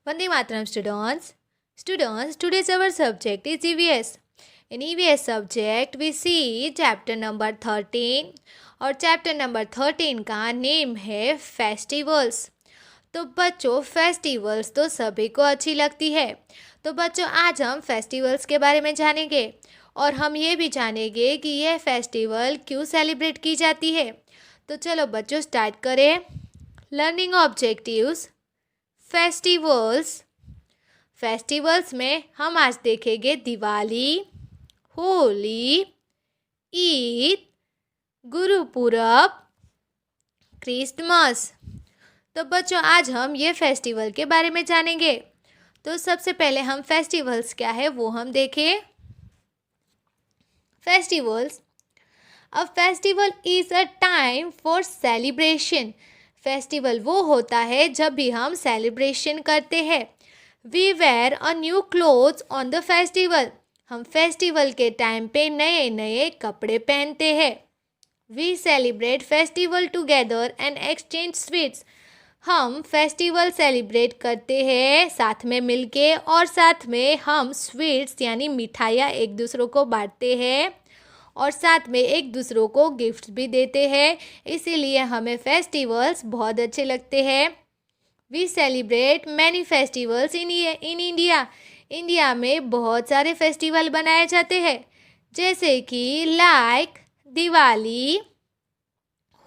Vande Mataram students. Students, today's our subject is EVS. In EVS subject, we see chapter number 13 और chapter number 13 का name है festivals. तो बच्चों festivals तो सभी को अच्छी लगती है। तो बच्चों आज हम फेस्टिवल्स के बारे में जानेंगे और हम ये भी जानेंगे कि यह फेस्टिवल क्यों सेलिब्रेट की जाती है। तो चलो बच्चों स्टार्ट करें। लर्निंग ऑब्जेक्टिव्स फेस्टिवल्स में हम आज देखेंगे दिवाली, होली, ईद, गुरुपुरब, क्रिसमस। तो बच्चों आज हम ये फेस्टिवल के बारे में जानेंगे। तो सबसे पहले हम फेस्टिवल्स क्या है वो हम देखें। Festivals, a festival is a time for celebration. Festival वो होता है जब भी हम सेलिब्रेशन करते हैं। We wear a new clothes on the festival. हम फेस्टिवल के टाइम पे नए नए कपड़े पहनते हैं। We celebrate festival together and exchange sweets. हम फेस्टिवल सेलिब्रेट करते हैं साथ में मिलके और साथ में हम स्वीट्स यानी मिठाइयाँ एक दूसरों को बांटते हैं और साथ में एक दूसरों को गिफ्ट्स भी देते हैं। इसीलिए हमें फेस्टिवल्स बहुत अच्छे लगते हैं। We celebrate many festivals in India. India में बहुत सारे फेस्टिवल बनाए जाते हैं जैसे कि लाइक दिवाली,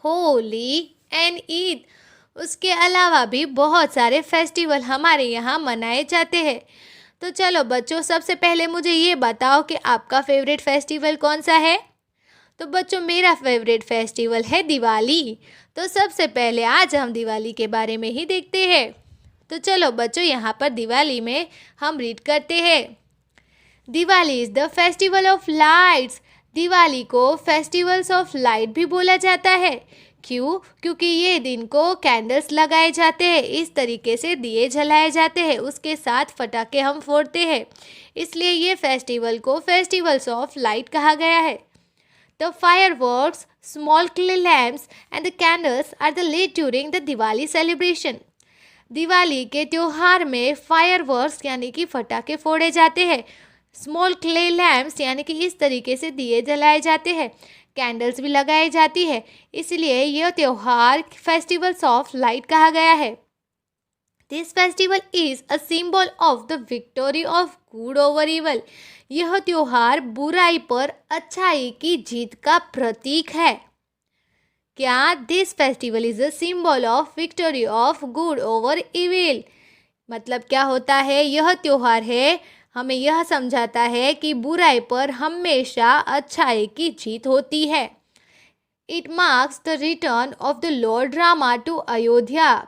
होली एंड ईद। उसके अलावा भी बहुत सारे फेस्टिवल हमारे यहाँ मनाए जाते हैं। तो चलो बच्चों सबसे पहले मुझे ये बताओ कि आपका फेवरेट फेस्टिवल कौन सा है। तो बच्चों मेरा फेवरेट फेस्टिवल है दिवाली। तो सबसे पहले आज हम दिवाली के बारे में ही देखते हैं। तो चलो बच्चों यहाँ पर दिवाली में हम रीड करते हैं। Diwali is the festival of lights. Diwali को फेस्टिवल्स ऑफ लाइट भी बोला जाता है। क्यों? क्योंकि ये दिन को कैंडल्स लगाए जाते हैं, इस तरीके से दिए जलाए जाते हैं, उसके साथ पटाखे हम फोड़ते हैं, इसलिए ये फेस्टिवल को फेस्टिवल्स ऑफ लाइट कहा गया है। The fireworks, small clay lamps and the candles are the lit during the Diwali celebration. Diwali के त्योहार में फायरवर्क्स यानी कि फटाके फोड़े जाते हैं, स्मॉल क्ले लैम्प्स यानी कि इस तरीके से दिए जलाए जाते हैं, कैंडल्स भी लगाई जाती है, इसलिए यह त्योहार फेस्टिवल्स ऑफ लाइट कहा गया है। This festival is a symbol of the victory of good over evil. यह त्योहार बुराई पर अच्छाई की जीत का प्रतीक है। क्या? This festival is a symbol of victory of good over evil. मतलब क्या होता है? यह त्योहार है हमें यह समझाता है कि बुराई पर हमेशा अच्छाई की जीत होती है। It marks the return of the lord Rama to Ayodhya.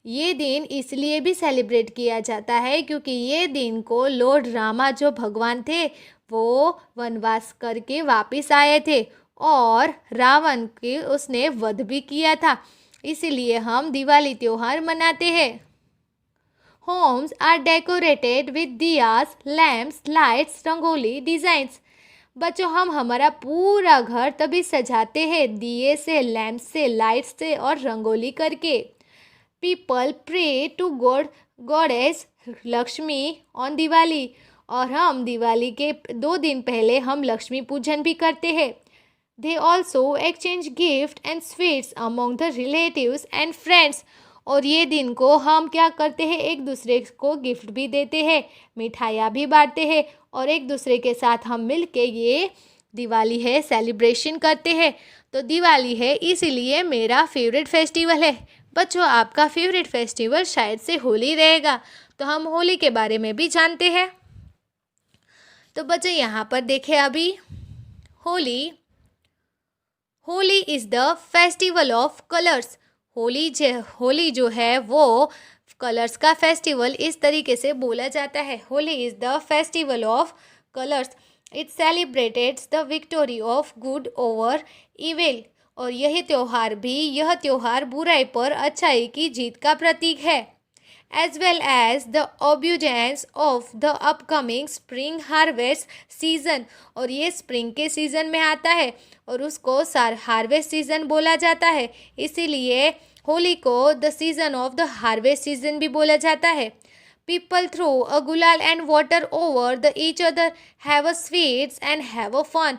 ये दिन इसलिए भी सेलिब्रेट किया जाता है क्योंकि ये दिन को लॉर्ड रामा जो भगवान थे वो वनवास करके वापस आए थे और रावण के उसने वध भी किया था, इसीलिए हम दिवाली त्योहार मनाते हैं। Homes are decorated with diyas, lamps, lights, rangoli designs. बच्चों हम हमारा पूरा घर तभी सजाते हैं दिए से, लैम्प से, लाइट्स से और रंगोली करके। People pray to goddess Lakshmi on Diwali. और हम दिवाली के 2 दिन पहले हम लक्ष्मी पूजन भी करते हैं। They also exchange gift and sweets among the relatives and friends. और ये दिन को हम क्या करते हैं, एक दूसरे को गिफ्ट भी देते हैं, मिठाइयाँ भी बांटते हैं और एक दूसरे के साथ हम मिल के ये दिवाली है सेलिब्रेशन करते हैं। तो दिवाली है इसीलिए मेरा फेवरेट फेस्टिवल है। बच्चों आपका फेवरेट फेस्टिवल शायद से होली रहेगा, तो हम होली के बारे में भी जानते हैं। तो बच्चों यहाँ पर देखें अभी Holi is the festival of colours. Holi जो है वो कलर्स का फेस्टिवल इस तरीके से बोला जाता है। Holi is the festival of colours. It celebrates the victory of good over evil. और यह त्योहार बुराई पर अच्छाई की जीत का प्रतीक है। As well as the observance of the upcoming spring harvest season. और ये स्प्रिंग के सीज़न में आता है और उसको हार्वेस्ट सीजन बोला जाता है, इसीलिए होली को the season of the harvest season भी बोला जाता है। People throw a gulal and water over the each other, have a sweets and have a fun.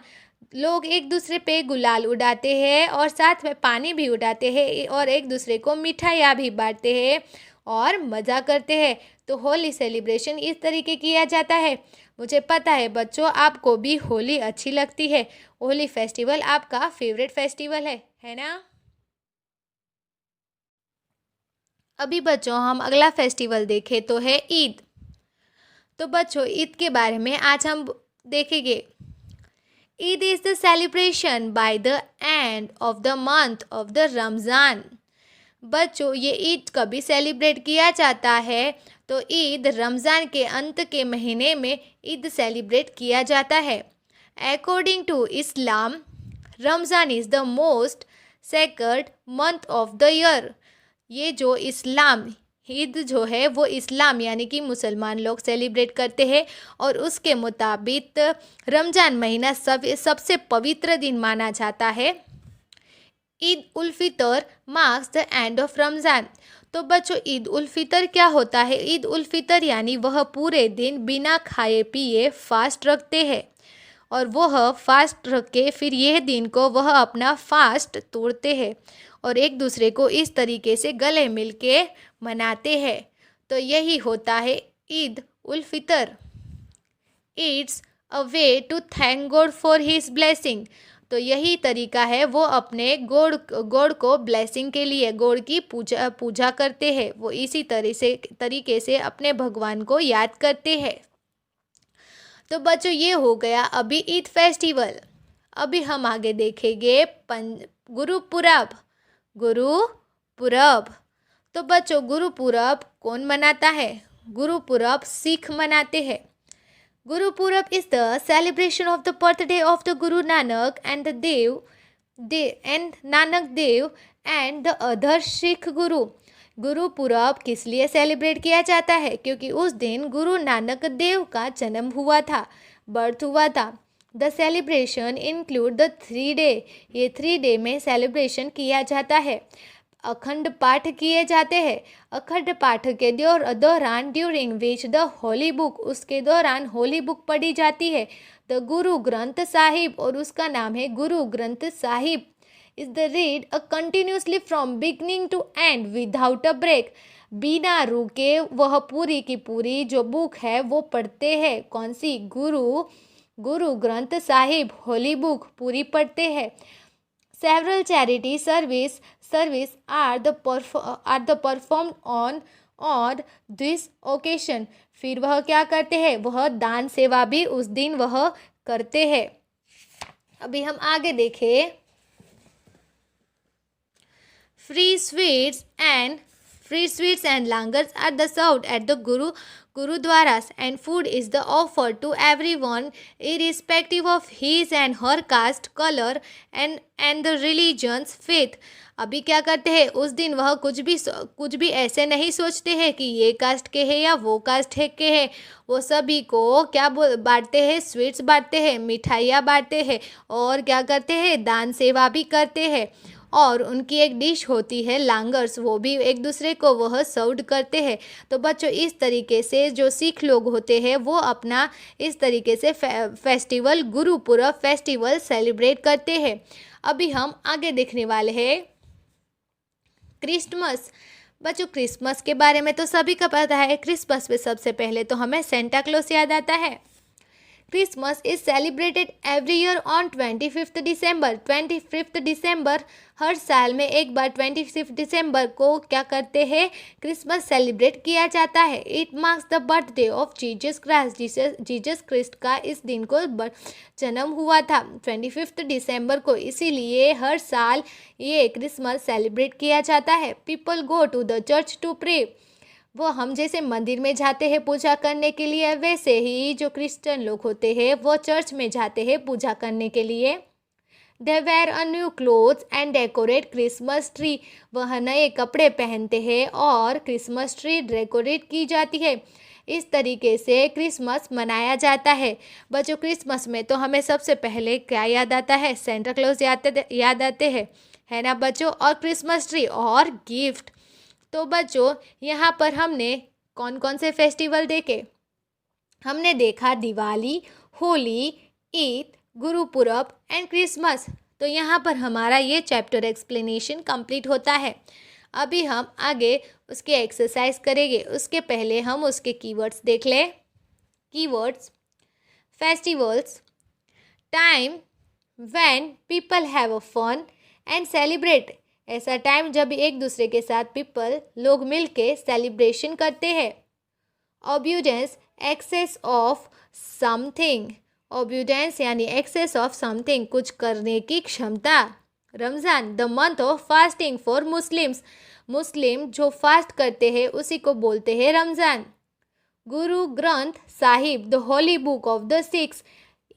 लोग एक दूसरे पे गुलाल उड़ाते हैं और साथ में पानी भी उड़ाते हैं और एक दूसरे को मिठाइयाँ भी बांटते हैं और मज़ा करते हैं। तो होली सेलिब्रेशन इस तरीके किया जाता है। मुझे पता है बच्चों, आपको भी होली अच्छी लगती है। होली फेस्टिवल आपका फेवरेट फेस्टिवल है ना? अभी बच्चों हम अगला फेस्टिवल देखें तो है ईद। तो बच्चों ईद के बारे में आज हम देखेंगे। Eid is the celebration by the end of the month of the Ramzan. बच्चों ये ईद कभी सेलिब्रेट किया जाता है? तो ईद रमज़ान के अंत के महीने में ईद सेलिब्रेट किया जाता है। According to Islam, Ramzan is the most sacred month of the year. ये जो इस्लाम ईद जो है वो इस्लाम यानी कि मुसलमान लोग सेलिब्रेट करते हैं और उसके मुताबिक रमज़ान महीना सबसे पवित्र दिन माना जाता है। Eid ul Fitr marks the end of Ramzan. तो बच्चों ईद उल फितर क्या होता है? ईद उल फितर यानी वह पूरे दिन बिना खाए पिए फास्ट रखते हैं और वह फास्ट रख के फिर यह दिन को वह अपना फास्ट तोड़ते हैं और एक दूसरे को इस तरीके से गले मिल के मनाते हैं। तो यही होता है Eid ul Fitr. It's a way to thank God for his blessing. तो यही तरीका है, वो अपने गॉड को ब्लेसिंग के लिए गॉड की पूजा करते हैं। वो इसी तरीके से अपने भगवान को याद करते हैं। तो बच्चों ये हो गया अभी ईद फेस्टिवल। अभी हम आगे देखेंगे गुरुपुरब। गुरुपुरब। तो बच्चों गुरुपुरब कौन मनाता है? गुरुपुरब सिख मनाते हैं। Gurupurab is the celebration of the birthday of the Guru Nanak and Nanak Dev and the other Sikh Guru. Gurpurab किस लिए सेलिब्रेट किया जाता है? क्योंकि उस दिन गुरु नानक देव का जन्म हुआ था, बर्थ हुआ था। The celebration include the 3 day. ये 3 डे में सेलिब्रेशन किया जाता है। अखंड पाठ किए जाते हैं। अखंड पाठ के दौरान during which the holy book, उसके दौरान होली बुक पढ़ी जाती है। द गुरु ग्रंथ साहिब, और उसका नाम है Guru Granth Sahib, is the read a continuously from beginning to end without a break. बिना रुके वह पूरी की पूरी जो बुक है वो पढ़ते हैं। कौन सी? गुरु ग्रंथ साहिब होली बुक पूरी पढ़ते हैं। Several charity service are the performed on this occasion. फिर वह क्या करते हैं? वह दान सेवा भी उस दिन वह करते हैं। अभी हम आगे देखें। Free sweets and langars are the served at the Gurudwaras, and food is the offered to everyone irrespective of his and her caste, color and the religion's faith. अभी क्या करते हैं? उस दिन वह कुछ भी ऐसे नहीं सोचते हैं कि ये कास्ट के हैं या वो कास्ट के हैं। वो सभी को क्या बांटते हैं? स्वीट्स बांटते हैं, मिठाइयाँ बांटते हैं और क्या करते हैं? दान सेवा भी करते हैं। और उनकी एक डिश होती है लांगर्स, वो भी एक दूसरे को वह सर्व करते हैं। तो बच्चों इस तरीके से जो सिख लोग होते हैं वो अपना इस तरीके से फेस्टिवल गुरुपुरब फेस्टिवल सेलिब्रेट करते हैं। अभी हम आगे देखने वाले हैं क्रिसमस। बच्चों क्रिसमस के बारे में तो सभी को पता है। क्रिसमस में सबसे पहले तो हमें सेंटा क्लॉज याद आता है। Christmas is celebrated every year on 25th December. 25th December हर साल में एक बार 25 दिसंबर को क्या करते हैं? क्रिसमस सेलिब्रेट किया जाता है। It marks the birthday of Jesus Christ. Jesus Christ का इस दिन को जन्म हुआ था 25 दिसंबर को, इसीलिए हर साल ये क्रिसमस सेलिब्रेट किया जाता है। People go to the church to pray. वो हम जैसे मंदिर में जाते हैं पूजा करने के लिए, वैसे ही जो क्रिश्चियन लोग होते हैं वो चर्च में जाते हैं पूजा करने के लिए। They wear a new clothes and decorate Christmas tree. वह नए कपड़े पहनते हैं और क्रिसमस ट्री डेकोरेट की जाती है। इस तरीके से क्रिसमस मनाया जाता है। बच्चों क्रिसमस में तो हमें सबसे पहले क्या याद आता है? सेंटा क्लॉज याद आते हैं, है ना बच्चों, और क्रिसमस ट्री और गिफ्ट। तो बच्चों यहाँ पर हमने कौन कौन से फेस्टिवल देखे? हमने देखा दिवाली, होली, ईद, गुरुपुरब एंड क्रिसमस। तो यहाँ पर हमारा ये चैप्टर एक्सप्लेनेशन कंप्लीट होता है। अभी हम आगे उसके एक्सरसाइज करेंगे, उसके पहले हम उसके कीवर्ड्स देख लें। Keywords: festivals, time when people have a fun and celebrate, ऐसा टाइम जब एक दूसरे के साथ लोग मिल के सेलिब्रेशन करते हैं। Abundance, excess of something, abundance यानी एक्सेस ऑफ समथिंग, कुछ करने की क्षमता। Ramzan, the month of fasting for Muslims, Muslim जो फास्ट करते हैं उसी को बोलते हैं रमज़ान। गुरु Granth Sahib, the holy book of the Sikhs,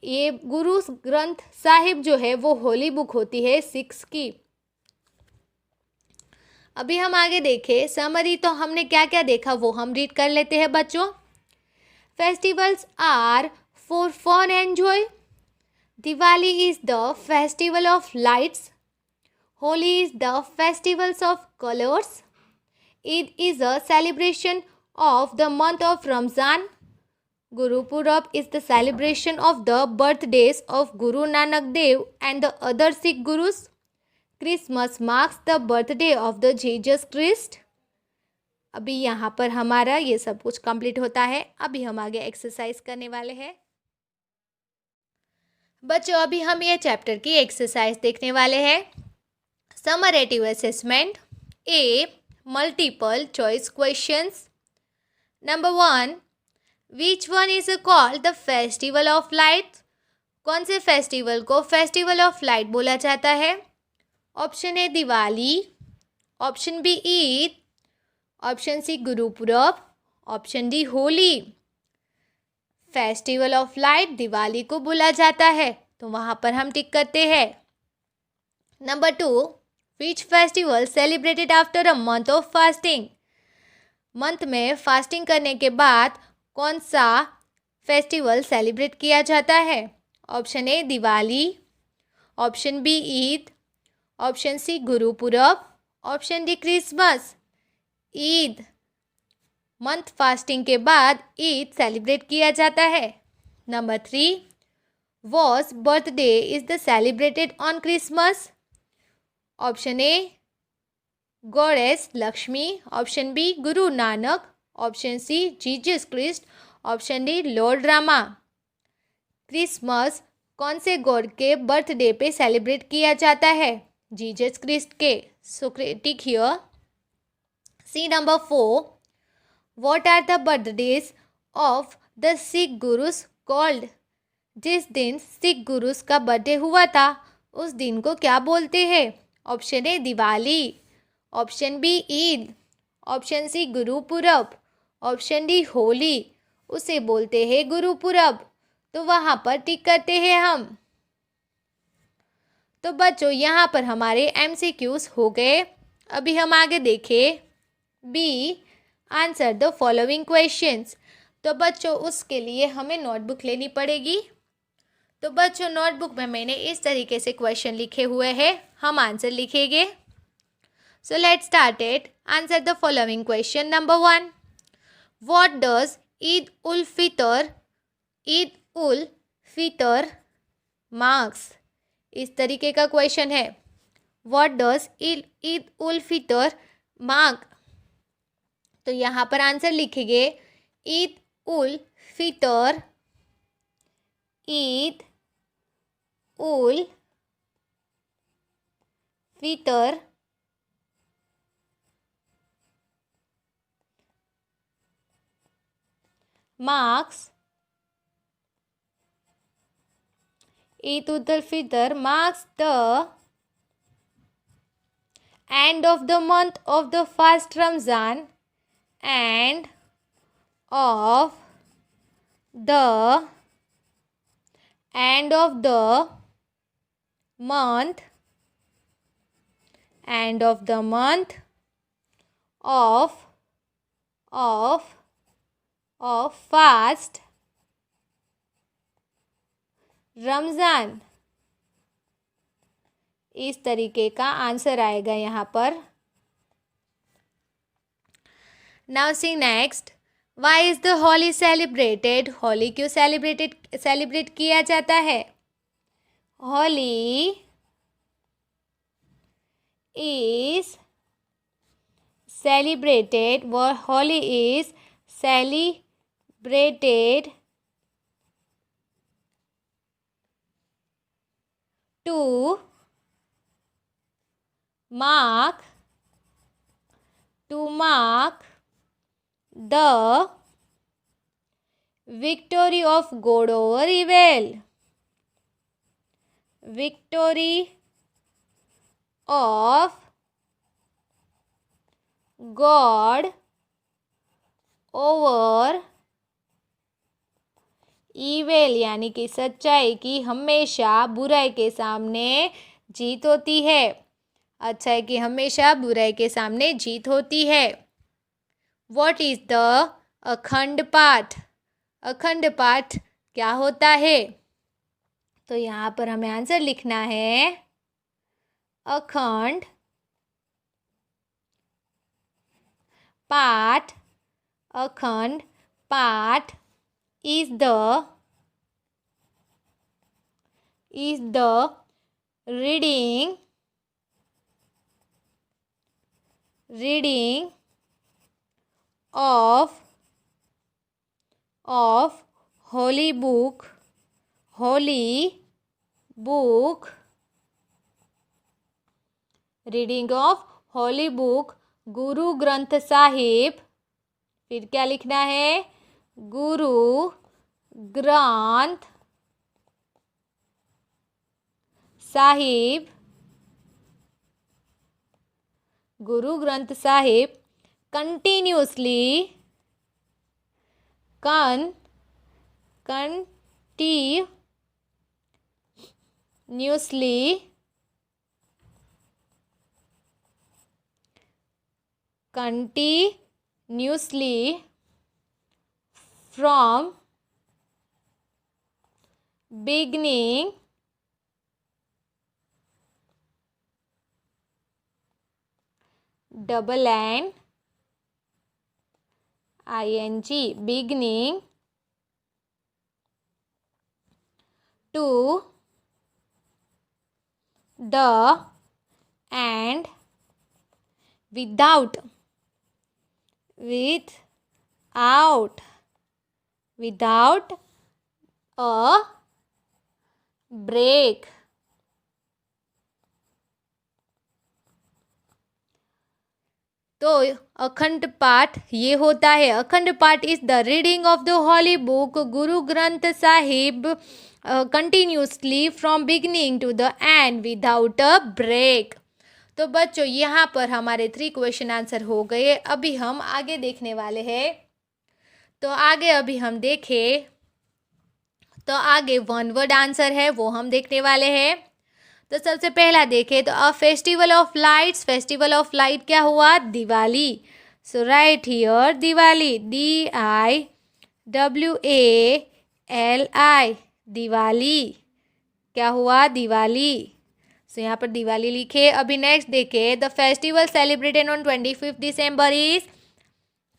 ये गुरु ग्रंथ साहिब जो है वो होली बुक होती है सिख्स की। अभी हम आगे देखें समरी, तो हमने क्या क्या देखा वो हम रीड कर लेते हैं बच्चों। Festivals are for fun and joy. Diwali is the festival of lights. Holi is the festivals of colours. Eid is a celebration of the month of Ramzan. Gurupurab is the celebration of the birthdays of Guru Nanak Dev and the other Sikh Gurus. Christmas marks the birthday of the Jesus Christ. अभी यहाँ पर हमारा ये सब कुछ complete होता है। अभी हम आगे एक्सरसाइज करने वाले हैं बच्चों। अभी हम ये चैप्टर की एक्सरसाइज देखने वाले हैं। Summative assessment, a multiple choice questions. Number 1, which one is called the festival of light? कौन से फेस्टिवल को फेस्टिवल ऑफ लाइट बोला जाता है? Option A Diwali, option B Eid, option C Gurpurab, option D Holi. Festival of light Diwali को बोला जाता है, तो वहाँ पर हम टिक करते हैं। Number 2, which festival celebrated after a month of fasting? Month में फास्टिंग करने के बाद कौन सा फेस्टिवल सेलिब्रेट किया जाता है? Option A Diwali, option B Eid, option C Gurpurab, option D Christmas. Eid, month fasting के बाद ईद सेलिब्रेट किया जाता है। Number 3, whose birthday is the celebrated on Christmas? Option A goddess Lakshmi, option B Guru Nanak, option C Jesus Christ, option D Lord Rama. Christmas कौन से God के birthday पे celebrate किया जाता है? जीसस क्रिस्ट के। So tick here. See number 4, what are the birthdays of the Sikh gurus called? जिस दिन सिख गुरुस का बर्थडे हुआ था उस दिन को क्या बोलते हैं? Option A Diwali, option B Eid, option C Gurpurab, option D Holi. उसे बोलते हैं गुरुपुरब, तो वहाँ पर टिक करते हैं हम। तो बच्चों यहाँ पर हमारे MCQs हो गए। अभी हम आगे देखें B, answer the following questions. तो बच्चों उसके लिए हमें नोटबुक लेनी पड़ेगी। तो बच्चों नोटबुक में मैंने इस तरीके से क्वेश्चन लिखे हुए हैं, हम आंसर लिखेंगे। So let's start it. Answer the following question. Number 1. What does Eid ul Fitr marks? इस तरीके का क्वेश्चन है। What does Eid ul Fitr mark? तो यहाँ पर आंसर लिखेंगे Eid ul Fitr, Eid ul Fitr marks, Eid ul Fitr marks the end of the month of the fast Ramzan and of the end of the month of fast Ramzan. इस तरीके का answer आएगा यहाँ पर। Now see next, why is the Holi celebrated? Holi क्यों celebrate किया जाता है? Holi is celebrated to mark the victory of good over evil. Victory of God over evil, यानी कि सच्चाई की हमेशा बुराई के सामने जीत होती है। अच्छाई की हमेशा बुराई के सामने जीत होती है। What is the अखंड पाठ? अखंड पाठ क्या होता है? तो यहाँ पर हमें आंसर लिखना है अखंड पाठ। अखंड पाठ is the reading of holy book reading of Holi book Guru Granth Sahib. फिर क्या लिखना है? गुरु ग्रंथ साहिब। गुरु Granth Sahib continuously from beginning double N ing beginning to the end without a break। तो अखंड पाठ ये होता है। Akhand Path is the reading of the holy book Guru Granth Sahib continuously from beginning to the end without a break. तो बच्चों यहाँ पर हमारे 3 क्वेश्चन आंसर हो गए। अभी हम आगे देखने वाले हैं। तो आगे अभी हम देखें तो आगे 1 वर्ड आंसर है वो हम देखने वाले हैं। तो सबसे पहला देखें तो a festival of lights. Festival of light क्या हुआ? Diwali. So right here Diwali DIWALI Diwali क्या हुआ? दिवाली। सो यहाँ पर दिवाली लिखे। अभी नेक्स्ट देखें the festival celebrated on 25 December is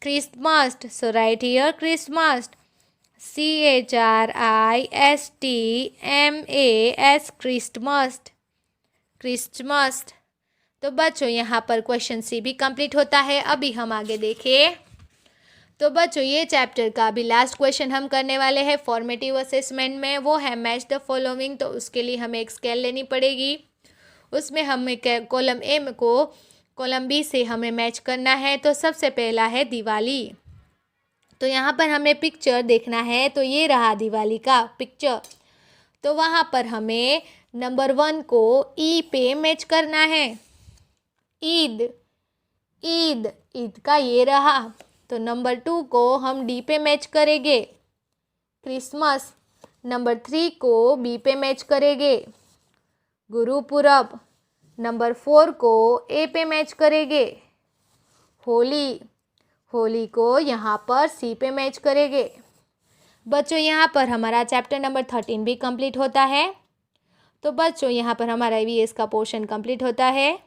Christmas. So right here Christmas CHRISTMAS Christmas. तो बच्चों यहाँ पर क्वेश्चन सी भी कंप्लीट होता है। अभी हम आगे देखें तो बच्चों ये चैप्टर का अभी लास्ट क्वेश्चन हम करने वाले हैं फॉर्मेटिव असेसमेंट में। वो है मैच द फॉलोइंग। तो उसके लिए हमें एक स्केल लेनी पड़ेगी। उसमें हमें कॉलम ए को कॉलम बी से हमें मैच करना है। तो सबसे पहला है दिवाली। तो यहाँ पर हमें पिक्चर देखना है। तो ये रहा दिवाली का पिक्चर। तो वहाँ पर हमें नंबर 1 को ई पे मैच करना है। ईद का ये रहा। तो नंबर 2 को हम डी पे मैच करेंगे। क्रिसमस नंबर 3 को बी पे मैच करेंगे। गुरुपुरब नंबर 4 को ए पे मैच करेंगे। होली को यहाँ पर सी पे मैच करेंगे। बच्चों यहाँ पर हमारा चैप्टर नंबर 13 भी कंप्लीट होता है। तो बच्चों यहाँ पर हमारा EVS का पोर्शन कंप्लीट होता है।